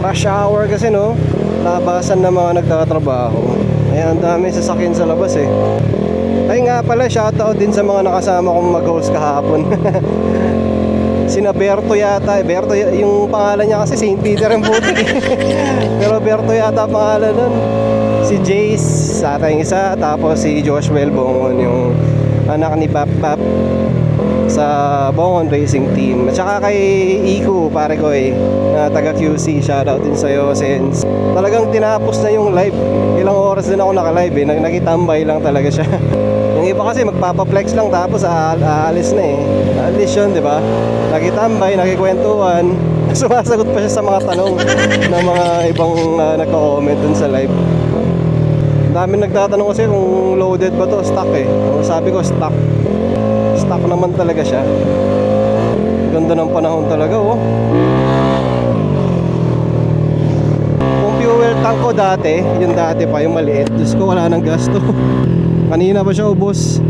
Rush hour kasi, no? Labasan ng mga nagtatrabaho. Ayan, ang dami sasakyan sa labas eh. Ay nga pala, shoutout din sa mga nakasama kong mag-host kahapon. Sina Berto yata. Berto, yung pangalan niya kasi St. Peter and Putik. Pero Berto yata pangalan nun. Si Jace, sa ating isa. Tapos si Joshua Bongon, yung anak ni Pap Pap sa Bongon Racing Team. At saka kay Iku, pare ko na taga QC. Shoutout din sa'yo, since talagang tinapos na yung live. Ilang oras din ako naka-live eh. Nakitambay lang talaga siya. Yung iba kasi magpapaplex lang tapos aalis na eh. Aalis yun, di ba? Nakitambay, nakikwentuhan. Sumasagot pa siya sa mga tanong ng mga ibang nagko-comment dun sa live. Dami nagtatanong kasi kung loaded ba to, stock eh. Sabi ko stock. Stock naman talaga siya. Ganda ng panahon talaga, oh. Kung fuel tank ko dati, yung dati pa, yung maliit, Diyos ko, wala nang gasto. Kanina pa siya ubos.